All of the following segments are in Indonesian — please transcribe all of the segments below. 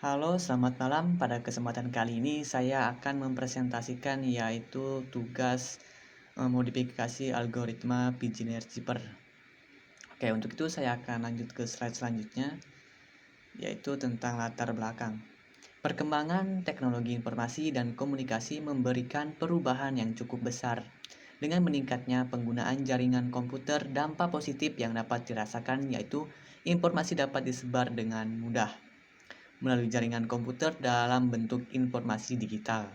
Halo, selamat malam. Pada kesempatan kali ini saya akan mempresentasikan yaitu tugas modifikasi algoritma Pidgin-Keeper. Oke, untuk itu saya akan lanjut ke slide selanjutnya, yaitu tentang latar belakang. Perkembangan teknologi informasi dan komunikasi memberikan perubahan yang cukup besar. Dengan meningkatnya penggunaan jaringan komputer, dampak positif yang dapat dirasakan yaitu informasi dapat disebar dengan mudah melalui jaringan komputer dalam bentuk informasi digital.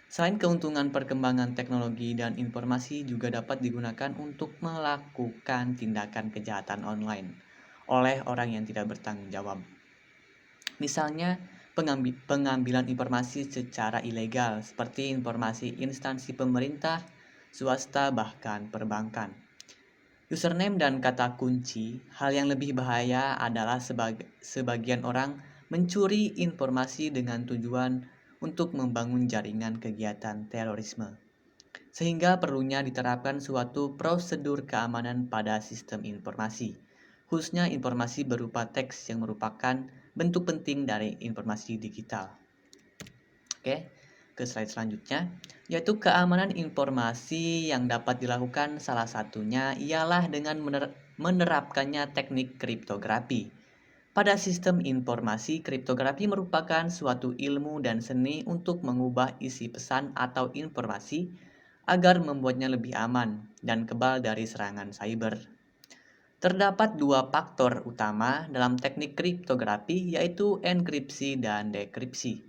Selain keuntungan perkembangan teknologi dan informasi juga dapat digunakan untuk melakukan tindakan kejahatan online oleh orang yang tidak bertanggung jawab. Misalnya, pengambilan informasi secara ilegal seperti informasi instansi pemerintah, swasta, bahkan perbankan. Username dan kata kunci, hal yang lebih bahaya adalah sebagian orang mencuri informasi dengan tujuan untuk membangun jaringan kegiatan terorisme. Sehingga perlunya diterapkan suatu prosedur keamanan pada sistem informasi, khususnya informasi berupa teks yang merupakan bentuk penting dari informasi digital. Oke, ke slide selanjutnya, yaitu keamanan informasi yang dapat dilakukan salah satunya ialah dengan menerapkannya teknik kriptografi. Pada sistem informasi, kriptografi merupakan suatu ilmu dan seni untuk mengubah isi pesan atau informasi agar membuatnya lebih aman dan kebal dari serangan cyber. Terdapat dua faktor utama dalam teknik kriptografi, yaitu enkripsi dan dekripsi.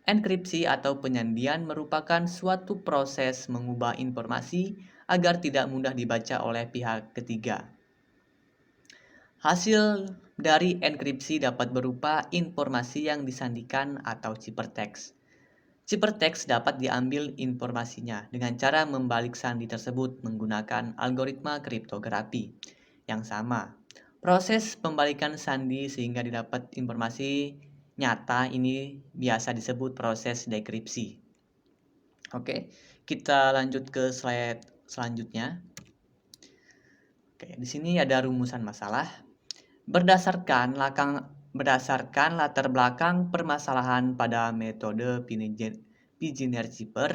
Enkripsi atau penyandian merupakan suatu proses mengubah informasi agar tidak mudah dibaca oleh pihak ketiga. Hasil dari enkripsi dapat berupa informasi yang disandikan atau ciphertext. Ciphertext dapat diambil informasinya dengan cara membalik sandi tersebut menggunakan algoritma kriptografi yang sama. Proses pembalikan sandi sehingga didapat informasi nyata ini biasa disebut proses dekripsi. Oke, kita lanjut ke slide selanjutnya. Oke, di sini ada rumusan masalah. Berdasarkan latar belakang permasalahan pada metode Pidgin-Keeper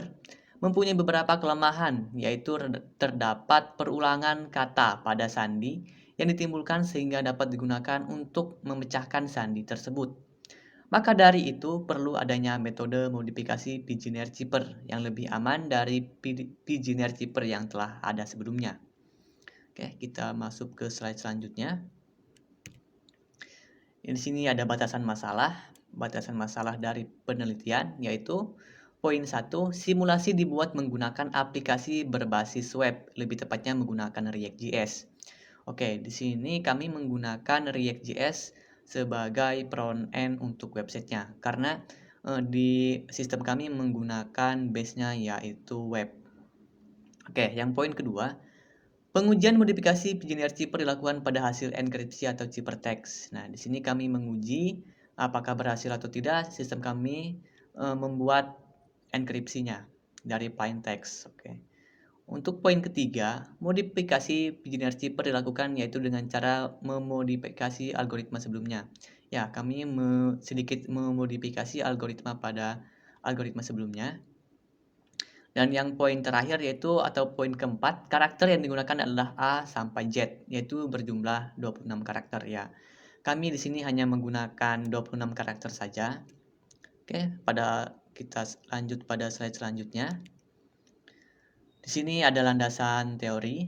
mempunyai beberapa kelemahan, yaitu terdapat perulangan kata pada sandi yang ditimbulkan sehingga dapat digunakan untuk memecahkan sandi tersebut. Maka dari itu perlu adanya metode modifikasi Pidgin-Keeper yang lebih aman dari Pidgin-Keeper yang telah ada sebelumnya. Oke, kita masuk ke slide selanjutnya. Di sini ada batasan masalah dari penelitian, yaitu poin 1, simulasi dibuat menggunakan aplikasi berbasis web, lebih tepatnya menggunakan React.js. Oke, di sini kami menggunakan React.js sebagai front end untuk websitenya, karena di sistem kami menggunakan base-nya yaitu web. Oke, yang poin kedua, pengujian modifikasi Pidgin-Keeper dilakukan pada hasil enkripsi atau ciphertext. Nah, di sini kami menguji apakah berhasil atau tidak sistem kami membuat enkripsinya dari plain text. Oke. Untuk poin ketiga, modifikasi Pidgin-Keeper dilakukan yaitu dengan cara memodifikasi algoritma sebelumnya. Ya, kami sedikit memodifikasi algoritma pada algoritma sebelumnya. Dan yang poin terakhir yaitu atau poin keempat, karakter yang digunakan adalah A sampai Z, yaitu berjumlah 26 karakter ya. Kami di sini hanya menggunakan 26 karakter saja. Oke, kita lanjut pada slide selanjutnya. Di sini ada landasan teori.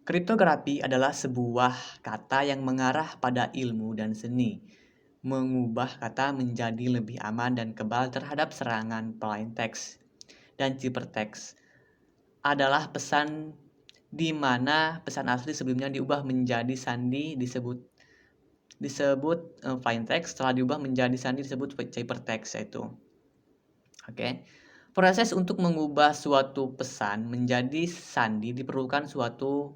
Kriptografi adalah sebuah kata yang mengarah pada ilmu dan seni, mengubah kata menjadi lebih aman dan kebal terhadap serangan plain text. Dan ciphertext adalah pesan di mana pesan asli sebelumnya diubah menjadi sandi disebut plain text, setelah diubah menjadi sandi disebut ciphertext itu. Oke. Proses untuk mengubah suatu pesan menjadi sandi diperlukan suatu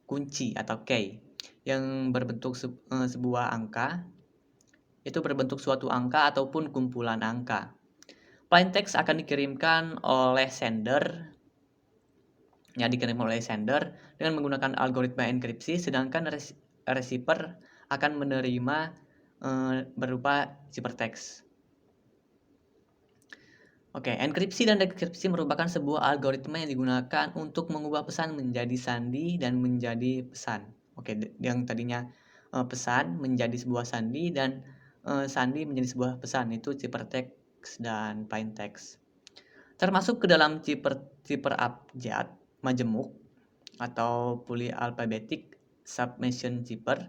kunci atau key yang berbentuk sebuah angka, itu berbentuk suatu angka ataupun kumpulan angka. Plain text akan dikirimkan oleh sender dengan menggunakan algoritma enkripsi, sedangkan receiver akan menerima berupa ciphertext. Oke, enkripsi dan dekripsi merupakan sebuah algoritma yang digunakan untuk mengubah pesan menjadi sandi dan menjadi pesan. Oke, yang tadinya pesan menjadi sebuah sandi dan sandi menjadi sebuah pesan, itu ciphertext dan plaintext. Termasuk ke dalam cipher abjad, majemuk, atau polyalphabetic submachine cipher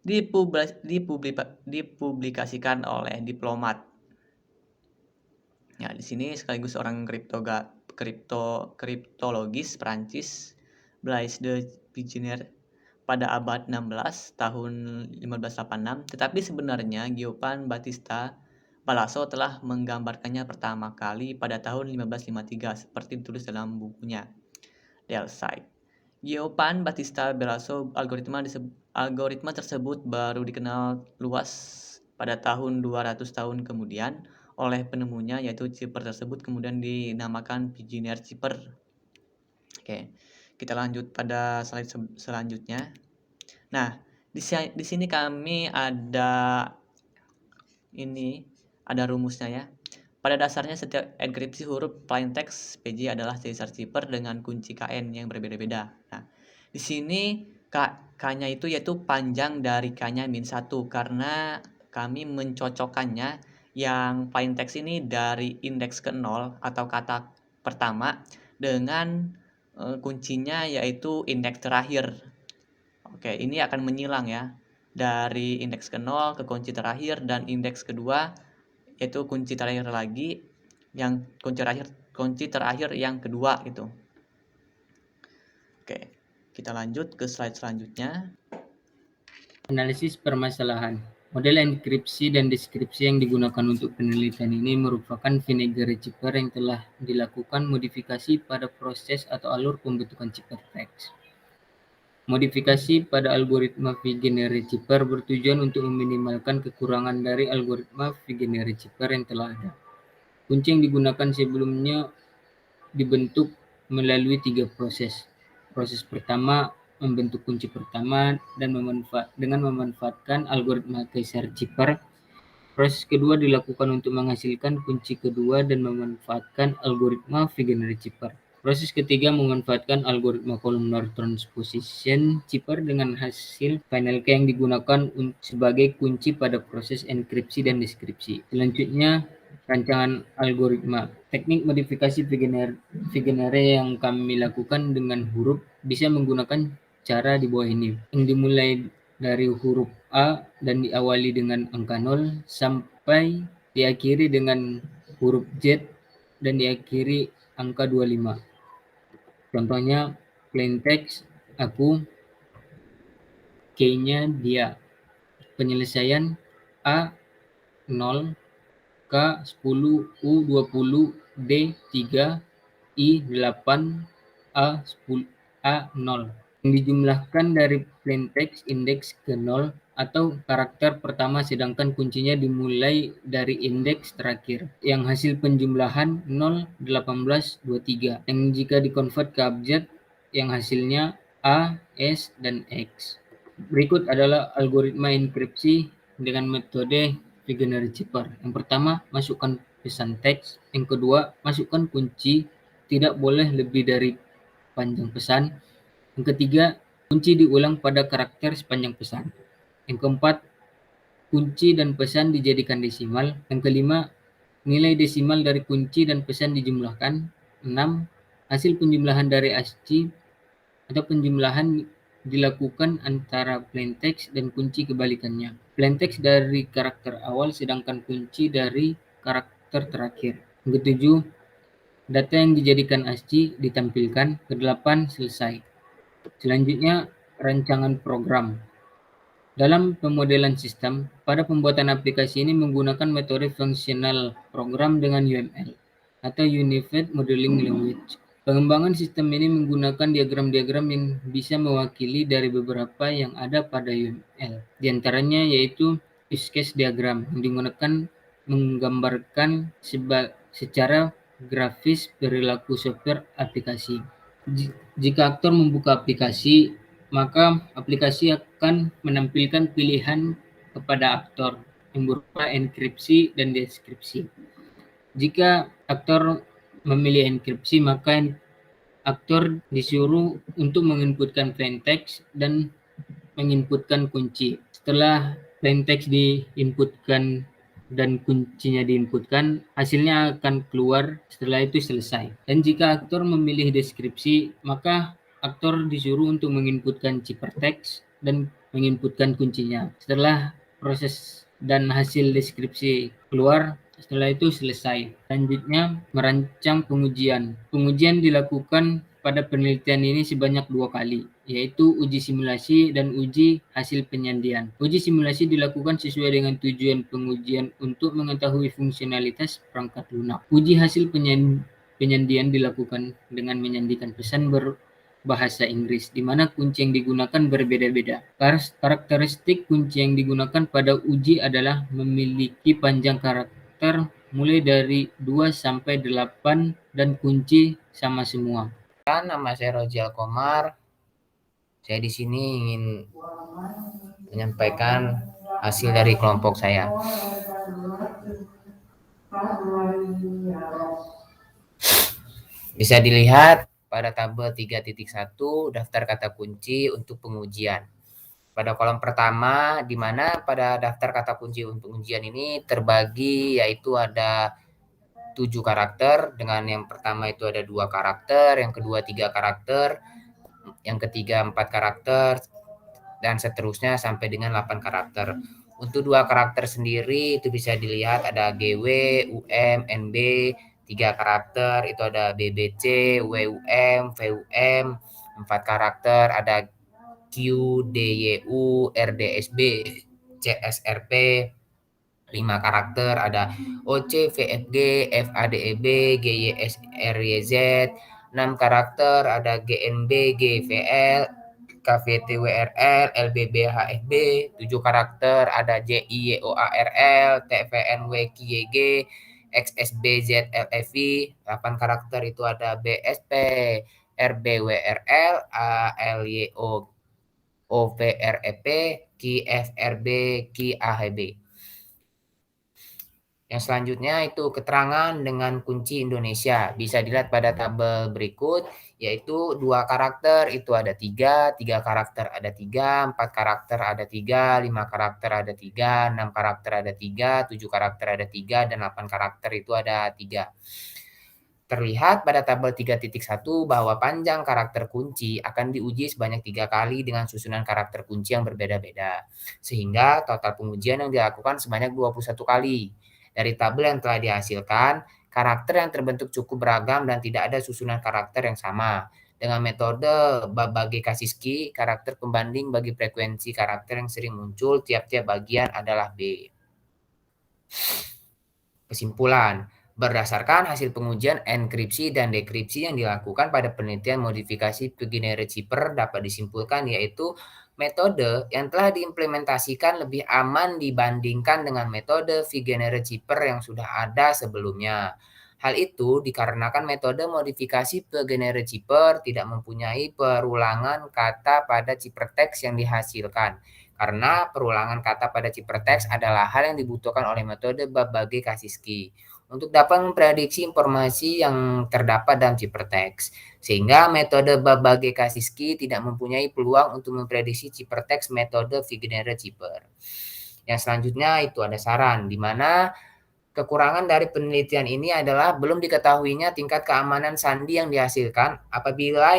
dipublikasikan oleh diplomat. Ya, di sini sekaligus orang kriptologis Prancis, Blaise de Vigenère pada abad 16 tahun 1586, tetapi sebenarnya Giovan Battista Palazzo telah menggambarkannya pertama kali pada tahun 1553 seperti ditulis dalam bukunya Delphi. Giovan Battista Palazzo algoritma tersebut baru dikenal luas pada tahun 200 tahun kemudian oleh penemunya, yaitu cipher tersebut kemudian dinamakan Vigenère cipher. Oke, kita lanjut pada slide selanjutnya. Nah, di sini kami ada rumusnya ya. Pada dasarnya setiap enkripsi huruf plaintext PG adalah Caesar cipher dengan kunci KN yang berbeda-beda. Nah, di sini K-nya itu yaitu panjang dari K-nya -1 karena kami mencocokkannya yang plaintext ini dari indeks ke-0 atau kata pertama dengan kuncinya yaitu indeks terakhir. Oke, ini akan menyilang ya dari indeks ke-0 ke kunci terakhir, dan indeks kedua yaitu kunci terakhir lagi yang kunci terakhir yang kedua gitu. Oke, kita lanjut ke slide selanjutnya. Analisis permasalahan. Model enkripsi dan deskripsi yang digunakan untuk penelitian ini merupakan Vigenère cipher yang telah dilakukan modifikasi pada proses atau alur pembentukan ciphertext. Modifikasi pada algoritma Vigenère cipher bertujuan untuk meminimalkan kekurangan dari algoritma Vigenère cipher yang telah ada. Kunci yang digunakan sebelumnya dibentuk melalui 3 proses. Proses pertama membentuk kunci pertama dan dengan memanfaatkan algoritma Caesar cipher. Proses kedua dilakukan untuk menghasilkan kunci kedua dan memanfaatkan algoritma Vigenère cipher. Proses ketiga memanfaatkan algoritma columnar transposition cipher dengan hasil final key yang digunakan sebagai kunci pada proses enkripsi dan deskripsi. Selanjutnya, rancangan algoritma. Teknik modifikasi Vigenère yang kami lakukan dengan huruf bisa menggunakan cara di bawah ini, yang dimulai dari huruf A dan diawali dengan angka 0 sampai diakhiri dengan huruf Z dan diakhiri angka 25. Contohnya plaintext aku, K-nya dia, penyelesaian A 0, K 10, U 20, D 3, I 8, A 10, A 0. Yang dijumlahkan dari plaintext indeks ke 0 atau karakter pertama sedangkan kuncinya dimulai dari indeks terakhir. Yang hasil penjumlahan 0, 18, 23. Yang jika dikonvert ke abjad yang hasilnya A, S, dan X. Berikut adalah algoritma enkripsi dengan metode Vigenère cipher. Yang pertama, masukkan pesan teks. Yang kedua, masukkan kunci, tidak boleh lebih dari panjang pesan. Yang ketiga, kunci diulang pada karakter sepanjang pesan. Yang keempat, kunci dan pesan dijadikan desimal. Yang kelima, nilai desimal dari kunci dan pesan dijumlahkan. 6. Hasil penjumlahan dari ASCII atau penjumlahan dilakukan antara plaintext dan kunci kebalikannya. Plaintext dari karakter awal sedangkan kunci dari karakter terakhir. Yang ketujuh, data yang dijadikan ASCII ditampilkan. Kedelapan, selesai. Selanjutnya, rancangan program. Dalam pemodelan sistem, pada pembuatan aplikasi ini menggunakan metode fungsional program dengan UML atau Unified Modeling Language. Pengembangan sistem ini menggunakan diagram-diagram yang bisa mewakili dari beberapa yang ada pada UML. Di antaranya yaitu use case diagram yang digunakan menggambarkan secara grafis perilaku software aplikasi. Jika aktor membuka aplikasi, maka aplikasi akan menampilkan pilihan kepada aktor. yang berupa enkripsi dan deskripsi. Jika aktor memilih enkripsi, maka aktor disuruh untuk menginputkan plain text dan menginputkan kunci. Setelah plain text diinputkan dan kuncinya diinputkan, hasilnya akan keluar setelah itu selesai. Dan jika aktor memilih deskripsi, maka aktor disuruh untuk menginputkan ciphertext dan menginputkan kuncinya. Setelah proses dan hasil deskripsi keluar, setelah itu selesai. Selanjutnya, merancang pengujian. Pengujian dilakukan pada penelitian ini sebanyak 2 kali, yaitu uji simulasi dan uji hasil penyandian. Uji simulasi dilakukan sesuai dengan tujuan pengujian untuk mengetahui fungsionalitas perangkat lunak. Uji hasil penyandian dilakukan dengan menyandikan pesan berbahasa Inggris, di mana kunci yang digunakan berbeda-beda. Karakteristik kunci yang digunakan pada uji adalah memiliki panjang karakter mulai dari 2 sampai 8 dan kunci sama semua. Nama saya Rojal Komar. Saya di sini ingin menyampaikan hasil dari kelompok saya. Bisa dilihat pada tabel 3.1 daftar kata kunci untuk pengujian. Pada kolom pertama, di mana pada daftar kata kunci untuk pengujian ini terbagi, yaitu ada 7 karakter, dengan yang pertama itu ada 2 karakter, yang kedua 3 karakter, yang ketiga 4 karakter, dan seterusnya sampai dengan 8 karakter. Untuk 2 karakter sendiri itu bisa dilihat ada GW, UM, NB, 3 karakter itu ada BBC, WUM, VUM, 4 karakter ada Q, DYU, RDSB, CSRP, 5 karakter ada OC, VFG, FADEB, GYSRYZ, 6 karakter ada GNB, GVL, KVTWRL, LBBHFB, 7 karakter ada JIYOARL, TVNWKYG, XSBZLFI, 8 karakter itu ada BSP, RBWRL, ALYO, OVREP, KFRB, KAHB. Yang selanjutnya itu keterangan dengan kunci Indonesia. Bisa dilihat pada tabel berikut, yaitu 2 karakter itu ada 3, 3 karakter ada 3, 4 karakter ada 3, 5 karakter ada 3, 6 karakter ada 3, 7 karakter ada 3, dan 8 karakter itu ada 3. Terlihat pada tabel 3.1 bahwa panjang karakter kunci akan diuji sebanyak 3 kali dengan susunan karakter kunci yang berbeda-beda. Sehingga total pengujian yang dilakukan sebanyak 21 kali. Dari tabel yang telah dihasilkan, karakter yang terbentuk cukup beragam dan tidak ada susunan karakter yang sama. Dengan metode Babage-Kasiski, karakter pembanding bagi frekuensi karakter yang sering muncul tiap-tiap bagian adalah B. Kesimpulan, berdasarkan hasil pengujian enkripsi dan dekripsi yang dilakukan pada penelitian modifikasi Vigenère Cipher dapat disimpulkan yaitu metode yang telah diimplementasikan lebih aman dibandingkan dengan metode Vigenère Cipher yang sudah ada sebelumnya. Hal itu dikarenakan metode modifikasi Vigenère Cipher tidak mempunyai perulangan kata pada ciphertext yang dihasilkan. Karena perulangan kata pada ciphertext adalah hal yang dibutuhkan oleh metode Babage-Kasiski untuk dapat memprediksi informasi yang terdapat dalam ciphertext. Sehingga metode Babage-Kasiski tidak mempunyai peluang untuk memprediksi ciphertext metode Vigenère Cipher. Yang selanjutnya itu ada saran, di mana kekurangan dari penelitian ini adalah belum diketahuinya tingkat keamanan sandi yang dihasilkan apabila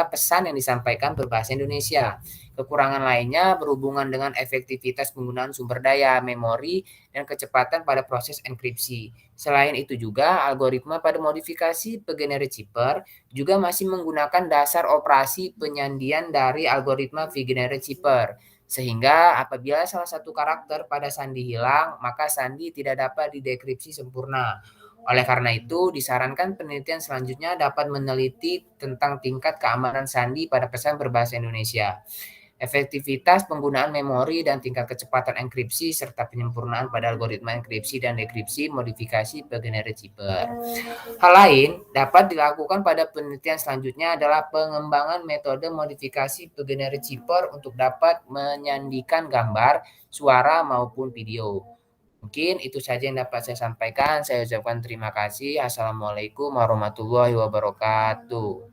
pesan yang disampaikan berbahasa Indonesia. Kekurangan lainnya berhubungan dengan efektivitas penggunaan sumber daya, memori, dan kecepatan pada proses enkripsi. Selain itu juga, algoritma pada modifikasi Vigenère Cipher juga masih menggunakan dasar operasi penyandian dari algoritma Vigenère Cipher. Sehingga apabila salah satu karakter pada sandi hilang, maka sandi tidak dapat didekripsi sempurna. Oleh karena itu, disarankan penelitian selanjutnya dapat meneliti tentang tingkat keamanan sandi pada pesan berbahasa Indonesia. efektivitas penggunaan memori dan tingkat kecepatan enkripsi, serta penyempurnaan pada algoritma enkripsi dan dekripsi modifikasi pegenerate zipper. Hal lain dapat dilakukan pada penelitian selanjutnya adalah pengembangan metode modifikasi pegenerate zipper untuk dapat menyandikan gambar, suara, maupun video. Mungkin itu saja yang dapat saya sampaikan. Saya ucapkan terima kasih. Assalamualaikum warahmatullahi wabarakatuh.